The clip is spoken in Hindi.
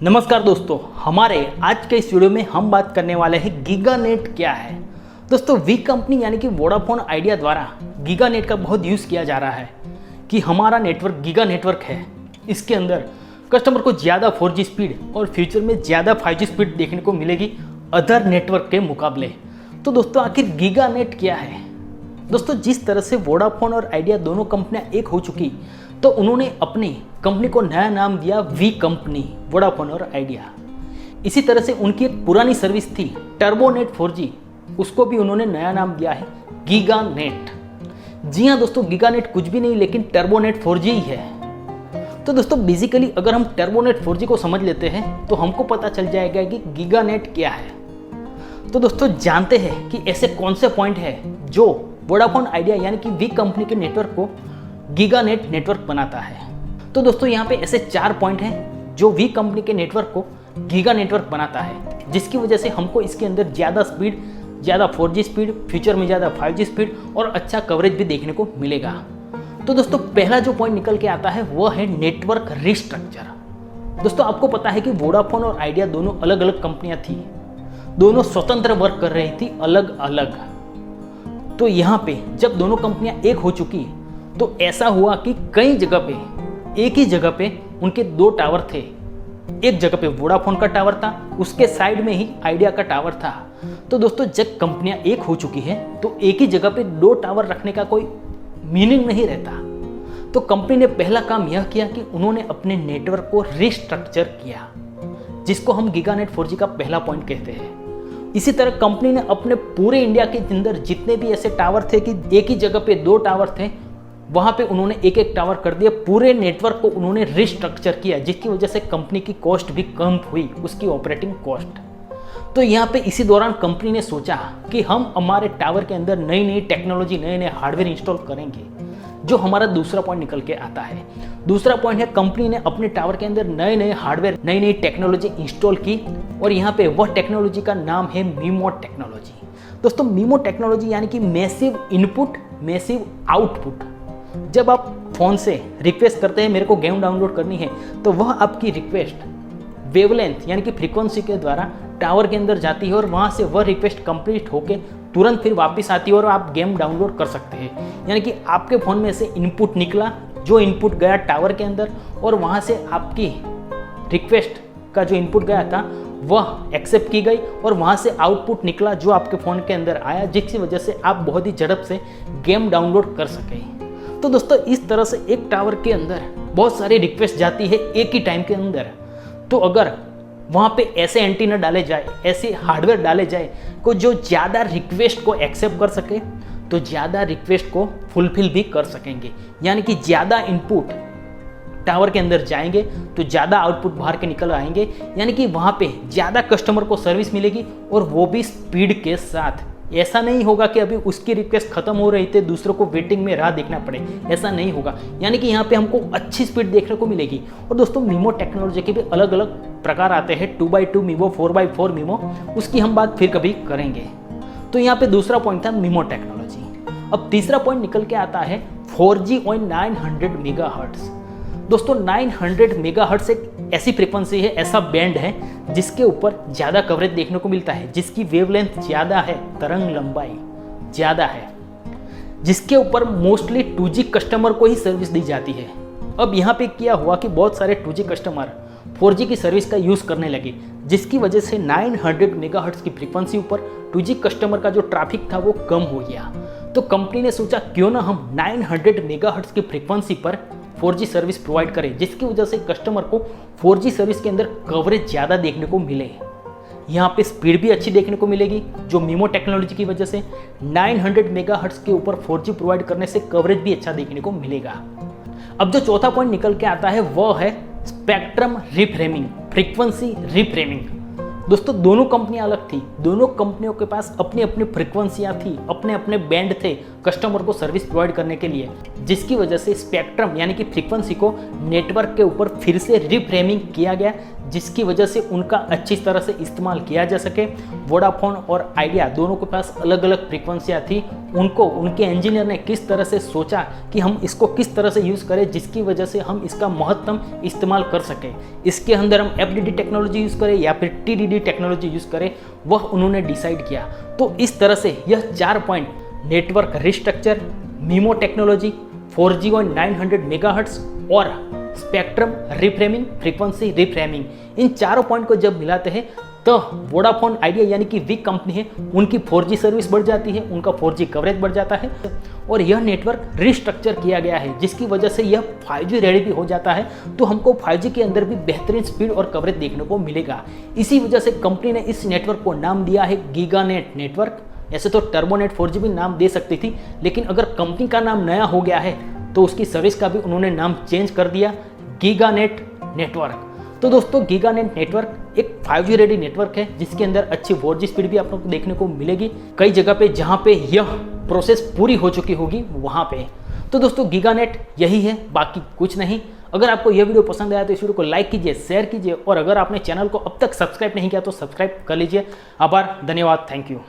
नमस्कार दोस्तों, हमारे आज के इस वीडियो में हम बात करने वाले हैं गीगानेट क्या है। दोस्तों वी कंपनी यानी कि वोडाफोन आइडिया द्वारा गीगानेट का बहुत यूज़ किया जा रहा है कि हमारा नेटवर्क गीगा नेटवर्क है। इसके अंदर कस्टमर को ज़्यादा 4G स्पीड और फ्यूचर में ज़्यादा 5G स्पीड देखने को मिलेगी अदर नेटवर्क के मुकाबले। तो दोस्तों आखिर गीगानेट क्या है? दोस्तों जिस तरह से वोडाफोन और आइडिया दोनों कंपनियां एक हो चुकी तो उन्होंने अपनी कंपनी को नया नाम दिया वी कंपनी, वोडाफोन और आइडिया। इसी तरह से उनकी एक पुरानी सर्विस थी टर्बोनेट 4G, उसको भी उन्होंने नया नाम दिया है गीगानेट। जी हाँ दोस्तों, गीगानेट कुछ भी नहीं लेकिन टर्बोनेट 4G ही है। तो दोस्तों बेसिकली अगर हम टर्बोनेट 4G को समझ लेते हैं तो हमको पता चल जाएगा कि गीगानेट क्या है। तो दोस्तों जानते हैं कि ऐसे कौन से पॉइंट है जो वोडाफोन आइडिया यानी कि वी कंपनी के नेटवर्क को गीगानेट नेटवर्क बनाता है। तो दोस्तों यहाँ पे ऐसे 4 पॉइंट हैं जो वी कंपनी के नेटवर्क को गीगा नेटवर्क बनाता है, जिसकी वजह से हमको इसके अंदर ज़्यादा स्पीड, ज़्यादा 4G स्पीड, फ्यूचर में ज़्यादा 5G स्पीड और अच्छा कवरेज भी देखने को मिलेगा। तो दोस्तों पहला जो पॉइंट निकल के आता है वो है नेटवर्क रिस्ट्रक्चर। दोस्तों आपको पता है कि वोडाफोन और आइडिया दोनों अलग अलग कंपनियाँ थी, दोनों स्वतंत्र वर्क कर रही थी अलग अलग। तो यहाँ पे जब दोनों कंपनियां एक हो चुकी तो ऐसा हुआ कि कई जगह पे, एक ही जगह पे उनके 2 टावर थे। एक जगह पे वोडाफोन का टावर था, उसके साइड में ही आइडिया का टावर था। तो दोस्तों जब कंपनियां एक हो चुकी है तो एक ही जगह पे 2 टावर रखने का कोई मीनिंग नहीं रहता। तो कंपनी ने पहला काम यह किया कि उन्होंने अपने नेटवर्क को रिस्ट्रक्चर किया, जिसको हम गीगानेट 4G का पहला पॉइंट कहते हैं। इसी तरह कंपनी ने अपने पूरे इंडिया के अंदर जितने भी ऐसे टावर थे कि एक ही जगह पे 2 टावर थे, वहां पे उन्होंने एक एक टावर कर दिया। पूरे नेटवर्क को उन्होंने रिस्ट्रक्चर किया, जिसकी वजह से कंपनी की कॉस्ट भी कम हुई, उसकी ऑपरेटिंग कॉस्ट। तो यहाँ पे इसी दौरान कंपनी ने सोचा कि हम हमारे टावर के अंदर नई नई टेक्नोलॉजी, नए नए हार्डवेयर इंस्टॉल करेंगे, जो हमारा दूसरा पॉइंट निकल के आता है। दूसरा पॉइंट है कंपनी ने अपने टावर के अंदर नए नए हार्डवेयर, नई नई टेक्नोलॉजी इंस्टॉल की और यहाँ पे वह टेक्नोलॉजी का नाम है मीमो टेक्नोलॉजी। दोस्तों मीमो टेक्नोलॉजी यानी कि मैसिव इनपुट मैसिव आउटपुट। जब आप फ़ोन से रिक्वेस्ट करते हैं मेरे को गेम डाउनलोड करनी है, तो वह आपकी रिक्वेस्ट वेवलेंथ यानी कि फ्रीक्वेंसी के द्वारा टावर के अंदर जाती है और वहाँ से वह रिक्वेस्ट कंप्लीट होके तुरंत फिर वापस आती है और आप गेम डाउनलोड कर सकते हैं। यानी कि आपके फ़ोन में से इनपुट निकला, जो इनपुट गया टावर के अंदर, और वहाँ से आपकी रिक्वेस्ट का जो इनपुट गया था वह एक्सेप्ट की गई और वहाँ से आउटपुट निकला जो आपके फ़ोन के अंदर आया, जिसकी वजह से आप बहुत ही झड़प से गेम डाउनलोड कर सकें। तो दोस्तों इस तरह से एक टावर के अंदर बहुत सारी रिक्वेस्ट जाती है एक ही टाइम के अंदर। तो अगर वहाँ पे ऐसे एंटीना डाले जाए, ऐसे हार्डवेयर डाले जाए को जो ज़्यादा रिक्वेस्ट को एक्सेप्ट कर सके, तो ज़्यादा रिक्वेस्ट को फुलफिल भी कर सकेंगे। यानी कि ज़्यादा इनपुट टावर के अंदर जाएंगे तो ज़्यादा आउटपुट बाहर के निकल आएंगे। यानी कि वहाँ पे ज़्यादा कस्टमर को सर्विस मिलेगी और वो भी स्पीड के साथ। ऐसा नहीं होगा कि अभी उसकी रिक्वेस्ट खत्म हो रही थी दूसरों को वेटिंग में राह देखना पड़े, ऐसा नहीं होगा। यानी कि यहाँ पे हमको अच्छी स्पीड देखने को मिलेगी। और दोस्तों मीमो टेक्नोलॉजी के भी अलग अलग प्रकार आते हैं, 2x2 मीमो, 4x4 मीमो, उसकी हम बात फिर कभी करेंगे। तो यहाँ पे दूसरा पॉइंट था मीमो टेक्नोलॉजी। अब तीसरा पॉइंट निकल के आता है 4G ऑन 900 मेगाहर्ट्ज। दोस्तों 900 मेगाहर्ट्ज एक ऐसी फ्रीक्वेंसी है, ऐसा बैंड है जिसके ऊपर ज़्यादा कवरेज देखने को मिलता है, जिसकी वेवलेंथ ज़्यादा है, तरंग लंबाई ज़्यादा है, जिसके ऊपर मोस्टली 2G कस्टमर को ही सर्विस दी जाती है। अब यहाँ पे क्या हुआ कि बहुत सारे 2G कस्टमर 4G की सर्विस का यूज़ करने लगे, जिसकी वजह से 900 मेगाहर्ट्ज की फ्रीक्वेंसी ऊपर 2G कस्टमर का जो ट्रैफिक था वो कम हो गया। तो कंपनी ने सोचा क्यों ना हम 900 मेगाहर्ट्ज की फ्रीक्वेंसी पर 4G सर्विस प्रोवाइड करें, जिसकी वजह से कस्टमर को 4G सर्विस के अंदर कवरेज ज़्यादा देखने को मिले। यहाँ पे स्पीड भी अच्छी देखने को मिलेगी, जो मीमो टेक्नोलॉजी की वजह से 900 मेगाहर्ट्ज के ऊपर 4G प्रोवाइड करने से कवरेज भी अच्छा देखने को मिलेगा। अब जो चौथा पॉइंट निकल के आता है वह है स्पेक्ट्रम रिफ्रेमिंग, फ्रीक्वेंसी रिफ्रेमिंग। दोस्तों दोनों कंपनियां अलग थी, दोनों कंपनियों के पास अपनी अपनी फ्रिक्वेंसियां थी, अपने अपने बैंड थे कस्टमर को सर्विस प्रोवाइड करने के लिए, जिसकी वजह से स्पेक्ट्रम यानी कि फ्रीक्वेंसी को नेटवर्क के ऊपर फिर से रिफ्रेमिंग किया गया, जिसकी वजह से उनका अच्छी तरह से इस्तेमाल किया जा सके। वोडाफोन और आइडिया दोनों के पास अलग अलग फ्रीक्वेंसियाँ थी, उनको उनके इंजीनियर ने किस तरह से सोचा कि हम इसको किस तरह से यूज़ करें जिसकी वजह से हम इसका महत्तम इस्तेमाल कर सकें, इसके अंदर हम FDD टेक्नोलॉजी यूज़ करें या फिर TDD टेक्नोलॉजी यूज़ करें, वह उन्होंने डिसाइड किया। तो इस तरह से यह 4 point network restructure, memo technology, 4G और 900 मेगाहर्ट्ज और स्पेक्ट्रम रिफ्रेमिंग, फ्रीक्वेंसी रिफ्रेमिंग, इन चारों पॉइंट को जब मिलाते हैं तो वोडाफोन आइडिया यानी कि वीक कंपनी है, उनकी 4G सर्विस बढ़ जाती है, उनका 4G कवरेज बढ़ जाता है और यह नेटवर्क रिस्ट्रक्चर किया गया है, जिसकी वजह से यह 5G रेडी भी हो जाता है। तो हमको 5G के अंदर भी बेहतरीन स्पीड और कवरेज देखने को मिलेगा। इसी वजह से कंपनी ने इस नेटवर्क को नाम दिया है गीगानेट नेटवर्क। ऐसे तो टर्बोनेट 4G भी नाम दे सकती थी, लेकिन अगर कंपनी का नाम नया हो गया है तो उसकी सर्विस का भी उन्होंने नाम चेंज कर दिया, गीगानेट नेटवर्क। तो दोस्तों गीगानेट नेटवर्क एक 5G रेडी नेटवर्क है, जिसके अंदर अच्छी 4G स्पीड भी आप लोग को देखने को मिलेगी कई जगह पे जहाँ पे यह प्रोसेस पूरी हो चुकी होगी वहाँ पे। तो दोस्तों गीगानेट यही है, बाकी कुछ नहीं। अगर आपको यह वीडियो पसंद आया तो इस वीडियो को लाइक कीजिए, शेयर कीजिए और अगर आपने चैनल को अब तक सब्सक्राइब नहीं किया तो सब्सक्राइब कर लीजिए। आभार, धन्यवाद, थैंक यू।